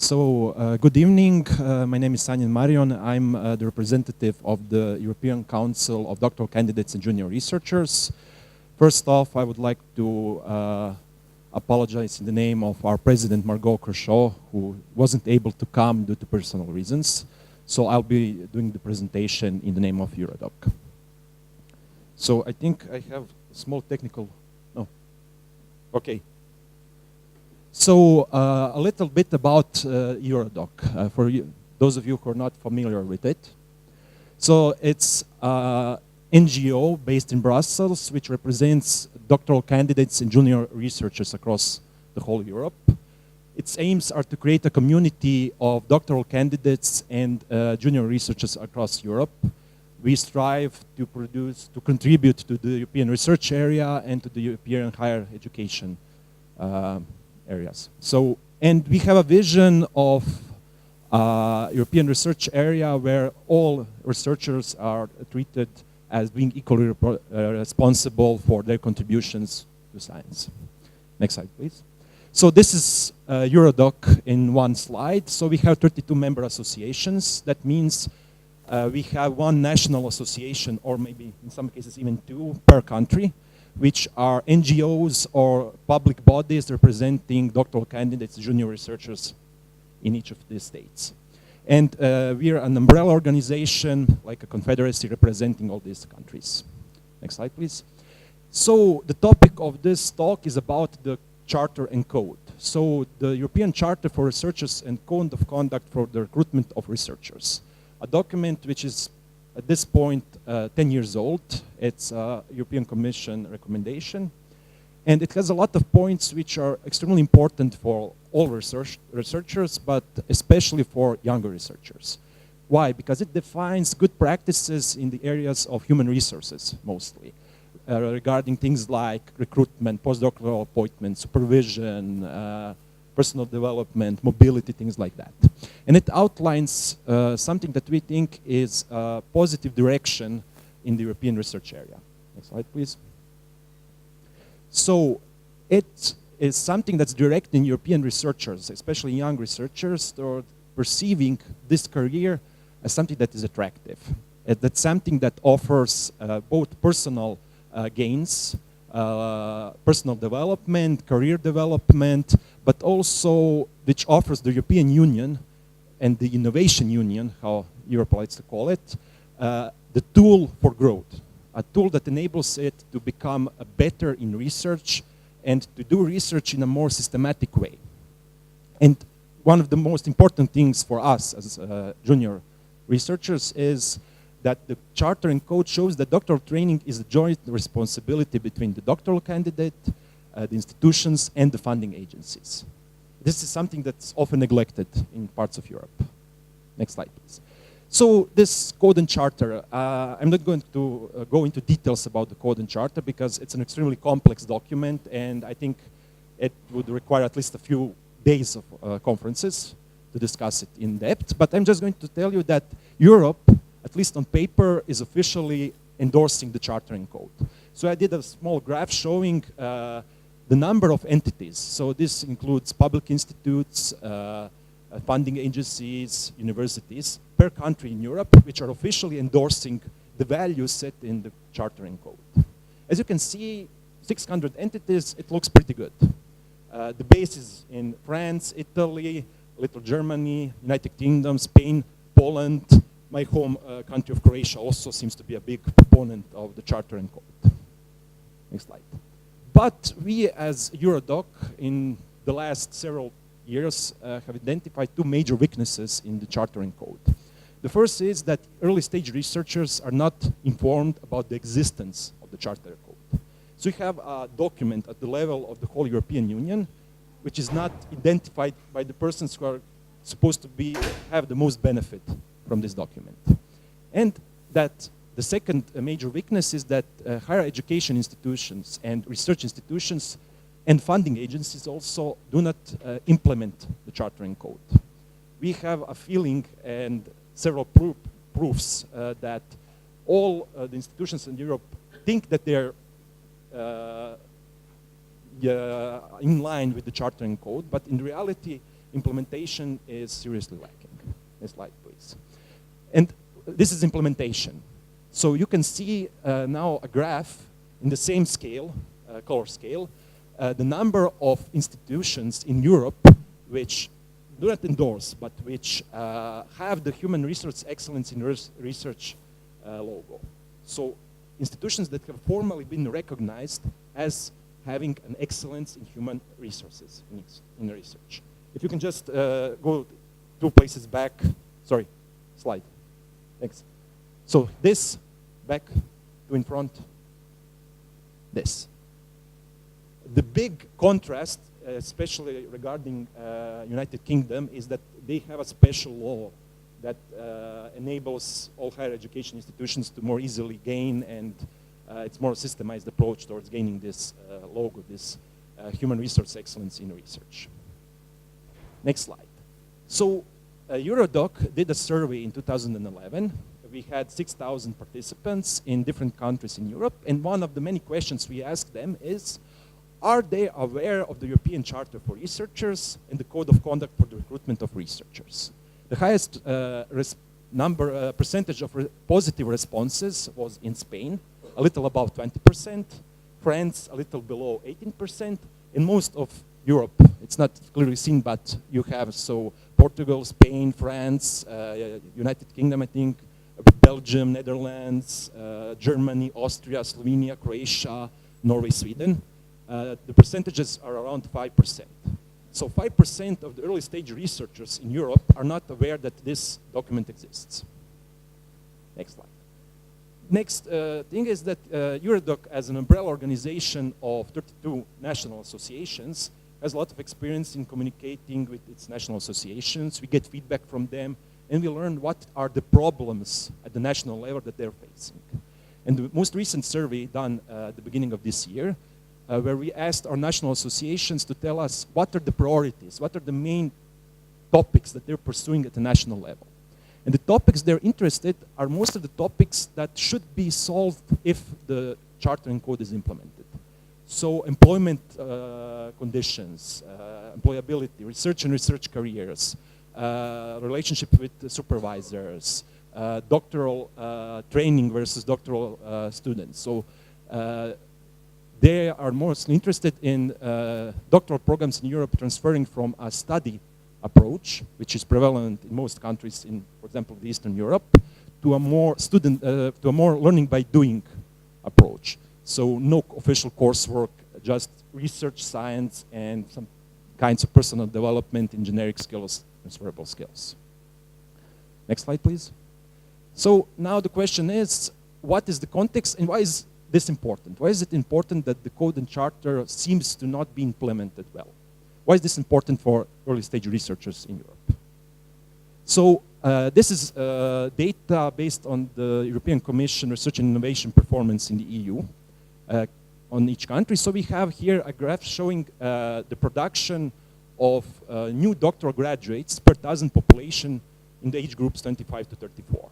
Good evening. My name is Sanjin Marion. I'm the representative of the European Council of Doctoral Candidates and Junior Researchers. First off, I would like to apologize in the name of our president, Margot Kershaw, who wasn't able to come due to personal reasons. So I'll be doing the presentation in the name of Eurodoc. So I think I have a small technical, no, okay. So a little bit about Eurodoc, for those of you who are not familiar with it. So it's an NGO based in Brussels, which represents doctoral candidates and junior researchers across the whole Europe. Its aims are to create a community of doctoral candidates and junior researchers across Europe. We strive to contribute to the European research area and to the European higher education areas. So, and we have a vision of European research area where all researchers are treated as being equally responsible for their contributions to science. Next slide, please. So this is Eurodoc in one slide. So we have 32 member associations. That means we have one national association, or maybe in some cases even two per country, which are NGOs or public bodies representing doctoral candidates, junior researchers in each of these states. And we are an umbrella organization, like a confederacy representing all these countries. Next slide, please. So the topic of this talk is about the Charter and Code. So the European Charter for Researchers and Code of Conduct for the Recruitment of Researchers. A document which is at this point 10 years old. It's a European Commission recommendation. And it has a lot of points which are extremely important for all researchers, but especially for younger researchers. Why? Because it defines good practices in the areas of human resources, mostly, regarding things like recruitment, postdoctoral appointment, supervision, personal development, mobility, things like that. And it outlines something that we think is a positive direction in the European research area. Next slide, please. So it is something that's directing European researchers, especially young researchers, toward perceiving this career as something that is attractive. That's something that offers both personal gains, personal development, career development, but also which offers the European Union and the Innovation Union, how Europe likes to call it, the tool for growth. A tool that enables it to become better in research and to do research in a more systematic way. And one of the most important things for us as junior researchers is that the Charter and Code shows that doctoral training is a joint responsibility between the doctoral candidate, the institutions, and the funding agencies. This is something that's often neglected in parts of Europe. Next slide, please. So this Code and Charter, I'm not going to go into details about the Code and Charter because it's an extremely complex document, and I think it would require at least a few days of conferences to discuss it in depth. But I'm just going to tell you that Europe, at least on paper, is officially endorsing the Charter and Code. So I did a small graph showing the number of entities. So this includes public institutes, funding agencies, universities per country in Europe, which are officially endorsing the values set in the Charter and Code. As you can see, 600 entities, it looks pretty good. The base is in France, Italy, little Germany, United Kingdom, Spain, Poland. My home country of Croatia also seems to be a big proponent of the Charter and Code. Next slide. But we as Eurodoc, in the last several years, have identified two major weaknesses in the Charter and Code. The first is that early stage researchers are not informed about the existence of the Charter and Code. So we have a document at the level of the whole European Union, which is not identified by the persons who are supposed to have the most benefit from this document. And that the second major weakness is that higher education institutions and research institutions and funding agencies also do not implement the Charter and Code. We have a feeling and several proofs that all the institutions in Europe think that they're in line with the Charter and Code, but in reality, implementation is seriously lacking. Next slide, please. And this is implementation. So you can see now a graph in the same scale, color scale, the number of institutions in Europe which do not endorse, but which have the human resource excellence in research logo. So institutions that have formally been recognized as having an excellence in human resources in research. If you can just go 2 places back, sorry, slide, thanks. So this, back to in front, this. The big contrast, especially regarding United Kingdom, is that they have a special law that enables all higher education institutions to more easily gain, and it's more systemized approach towards gaining this logo, this human resource excellence in research. Next slide. So Eurodoc did a survey in 2011. We had 6,000 participants in different countries in Europe, and one of the many questions we asked them is, are they aware of the European Charter for Researchers and the Code of Conduct for the Recruitment of Researchers? The highest percentage of positive responses was in Spain, a little above 20%, France a little below 18%, in most of Europe, it's not clearly seen, but you have so Portugal, Spain, France, United Kingdom, I think, Belgium, Netherlands, Germany, Austria, Slovenia, Croatia, Norway, Sweden. The percentages are around 5%. So 5% of the early stage researchers in Europe are not aware that this document exists. Next slide. Next thing is that Eurodoc, as an umbrella organization of 32 national associations, has a lot of experience in communicating with its national associations. We get feedback from them, and we learn what are the problems at the national level that they're facing. And the most recent survey done at the beginning of this year, where we asked our national associations to tell us what are the priorities, what are the main topics that they're pursuing at the national level. And the topics they're interested are most of the topics that should be solved if the charter and code is implemented. So employment conditions, employability, research and research careers, relationship with the supervisors, doctoral training versus doctoral students. So they are mostly interested in doctoral programs in Europe transferring from a study approach, which is prevalent in most countries in, for example, Eastern Europe, to a more to a more learning by doing approach. So no official coursework, just research, science, and some kinds of personal development in generic skills, transferable skills. Next slide, please. So now the question is, what is the context and why is this important? Why is it important that the code and charter seems to not be implemented well? Why is this important for early stage researchers in Europe? So this is data based on the European Commission Research and Innovation Performance in the EU on each country. So we have here a graph showing the production of new doctoral graduates per 1,000 population in the age groups 25 to 34.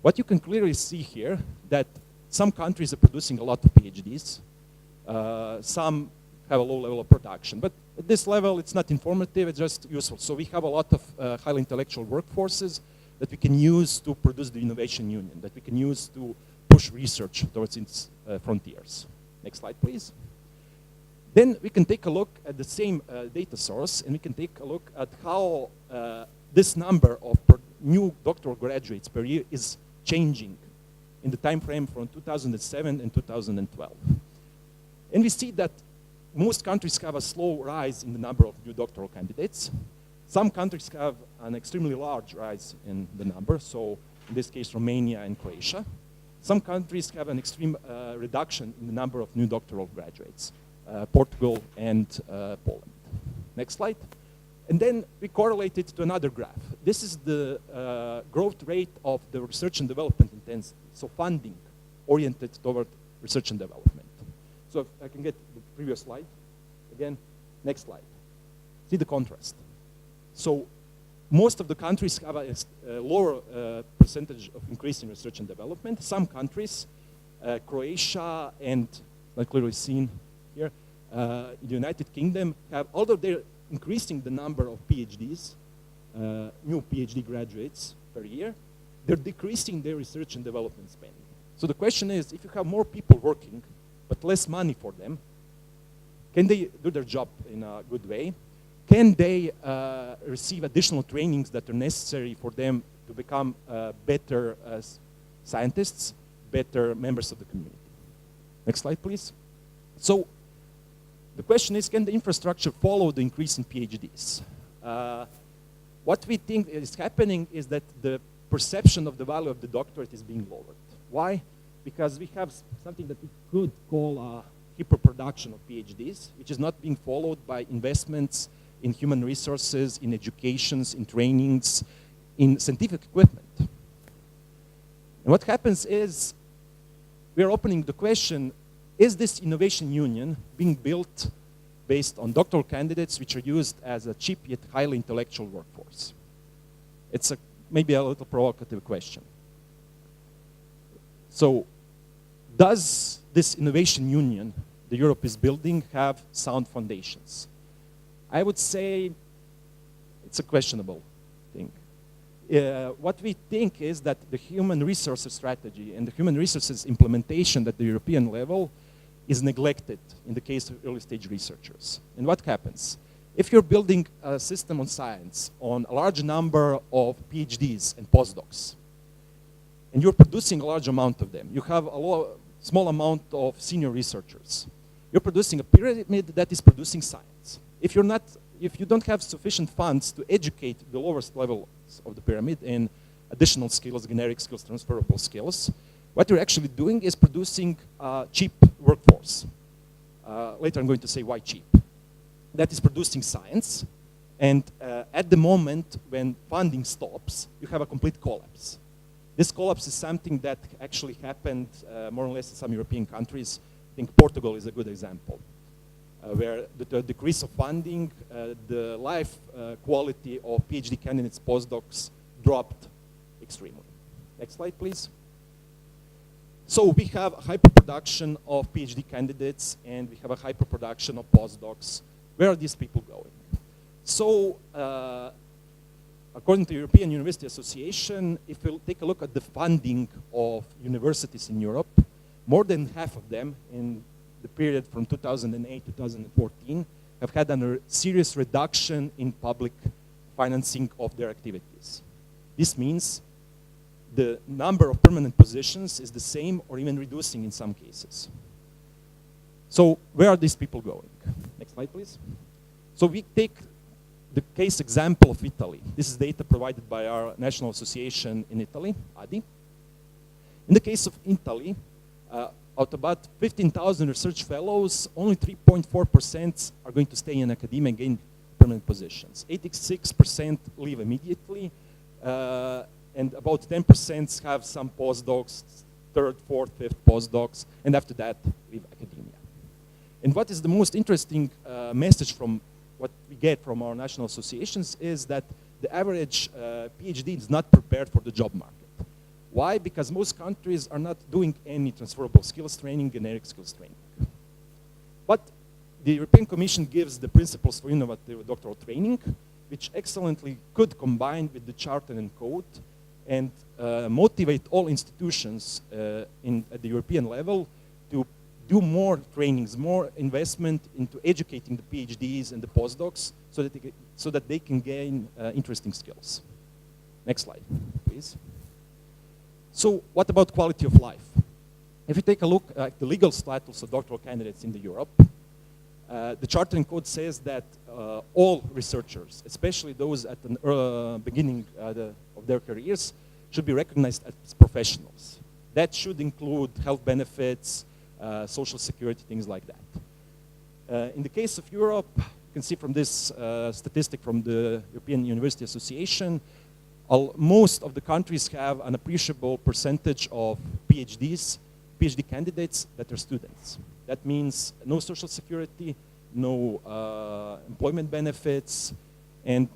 What you can clearly see here that some countries are producing a lot of PhDs. Some have a low level of production. But at this level, it's not informative, it's just useful. So we have a lot of highly intellectual workforces that we can use to produce the innovation union, that we can use to push research towards its frontiers. Next slide, please. Then we can take a look at the same data source, and we can take a look at how this number of new doctoral graduates per year is changing in the time frame from 2007 and 2012. And we see that most countries have a slow rise in the number of new doctoral candidates. Some countries have an extremely large rise in the number, so in this case, Romania and Croatia. Some countries have an extreme reduction in the number of new doctoral graduates, Portugal and Poland. Next slide. And then we correlate it to another graph. This is the growth rate of the research and development intensity, so funding oriented toward research and development. So if I can get the previous slide again. Next slide. See the contrast. So most of the countries have a lower percentage of increase in research and development. Some countries, Croatia and, not clearly seen here, the United Kingdom have, although they're increasing the number of PhDs, new PhD graduates per year, they're decreasing their research and development spending. So the question is, if you have more people working, but less money for them, can they do their job in a good way? Can they receive additional trainings that are necessary for them to become better scientists, better members of the community? Next slide, please. So the question is, can the infrastructure follow the increase in PhDs? What we think is happening is that the perception of the value of the doctorate is being lowered. Why? Because we have something that we could call a hyperproduction of PhDs, which is not being followed by investments in human resources, in educations, in trainings, in scientific equipment. And what happens is, we are opening the question, is this innovation union being built based on doctoral candidates which are used as a cheap yet highly intellectual workforce? It's maybe a little provocative question. So, does this innovation union that Europe is building have sound foundations? I would say it's a questionable thing. What we think is that the human resources strategy and the human resources implementation at the European level is neglected in the case of early stage researchers. And what happens? If you're building a system on science on a large number of PhDs and postdocs, and you're producing a large amount of them, you have a small amount of senior researchers, you're producing a pyramid that is producing science. If you don't have sufficient funds to educate the lowest levels of the pyramid in additional skills, generic skills, transferable skills, what you're actually doing is producing a cheap workforce. Later I'm going to say why cheap. That is producing science, and at the moment when funding stops, you have a complete collapse. This collapse is something that actually happened more or less in some European countries. I think Portugal is a good example. Where the decrease of funding, the life quality of PhD candidates, postdocs dropped extremely. Next slide, please. So we have a hyperproduction of PhD candidates and we have a hyperproduction of postdocs. Where are these people going? So according to the European University Association, if we'll take a look at the funding of universities in Europe, more than half of them in the period from 2008 to 2014 have had a serious reduction in public financing of their activities. This means the number of permanent positions is the same or even reducing in some cases. So where are these people going? Next slide, please. So we take the case example of Italy. This is data provided by our national association in Italy, ADI. In the case of Italy, out of about 15,000 research fellows, only 3.4% are going to stay in academia and gain permanent positions. 86% leave immediately, and about 10% have some postdocs, third, fourth, fifth postdocs, and after that, leave academia. And what is the most interesting message from what we get from our national associations is that the average PhD is not prepared for the job market. Why? Because most countries are not doing any transferable skills training, generic skills training. But the European Commission gives the principles for innovative doctoral training, which excellently could combine with the Charter and Code and motivate all institutions at the European level to do more trainings, more investment into educating the PhDs and the postdocs so that they can gain interesting skills. Next slide, please. So what about quality of life? If you take a look at the legal status of doctoral candidates in Europe, the Charter and Code says that all researchers, especially those at the beginning of their careers, should be recognized as professionals. That should include health benefits, social security, things like that. In the case of Europe, you can see from this statistic from the European University Association, most of the countries have an appreciable percentage of PhD candidates that are students. That means no social security, no employment benefits, and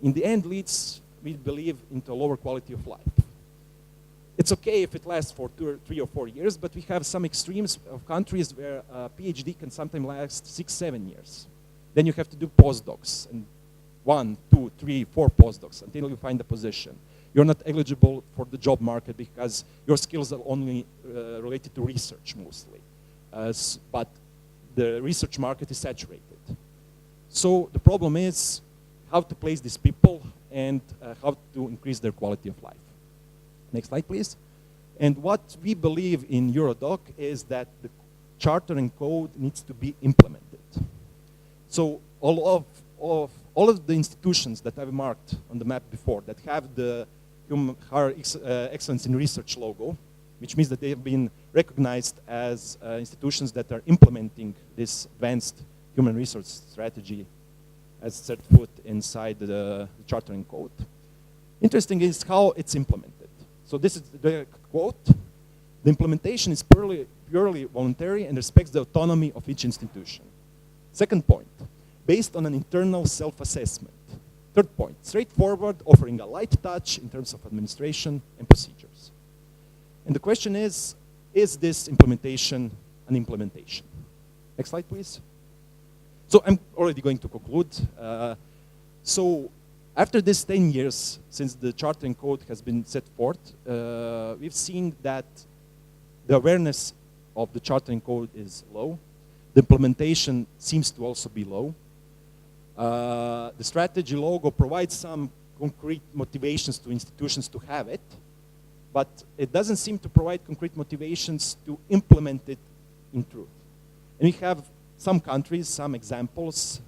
in the end leads, we believe, into a lower quality of life. It's okay if it lasts for 2 or 3 or 4 years, but we have some extremes of countries where a PhD can sometimes last 6, 7 years. Then you have to do postdocs, and 1, 2, 3, 4 postdocs until you find a position. You're not eligible for the job market because your skills are only related to research mostly. But the research market is saturated. So the problem is how to place these people and how to increase their quality of life. Next slide, please. And what we believe in Eurodoc is that the charter and code needs to be implemented. So all of the institutions that I've marked on the map before that have the higher excellence in research logo, which means that they have been recognized as institutions that are implementing this advanced human resource strategy as set foot inside the charter and code. Interesting is how it's implemented. So this is the quote. The implementation is purely voluntary and respects the autonomy of each institution. Second point, based on an internal self-assessment. Third point, straightforward, offering a light touch in terms of administration and procedures. And the question is this implementation an implementation? Next slide, please. So I'm already going to conclude. So after this 10 years since the charter and code has been set forth, we've seen that the awareness of the charter and code is low. The implementation seems to also be low. The strategy logo provides some concrete motivations to institutions to have it, but it doesn't seem to provide concrete motivations to implement it in truth. And we have some countries, some examples.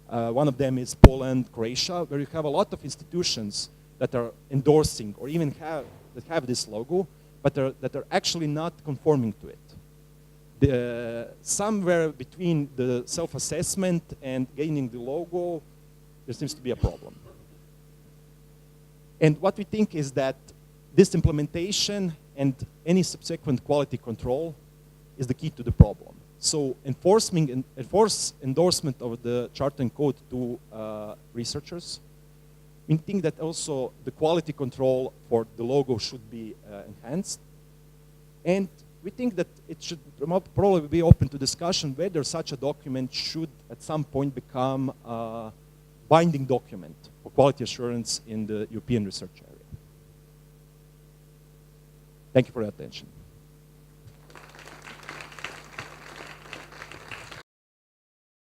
One of them is Poland, Croatia, where you have a lot of institutions that are endorsing or even have this logo, but that are actually not conforming to it. Somewhere between the self-assessment and gaining the logo, there seems to be a problem. And what we think is that this implementation and any subsequent quality control is the key to the problem. So enforce endorsement of the charter and code to researchers. We think that also the quality control for the logo should be enhanced. And we think that it should probably be open to discussion whether such a document should at some point become a binding document for quality assurance in the European research area. Thank you for your attention.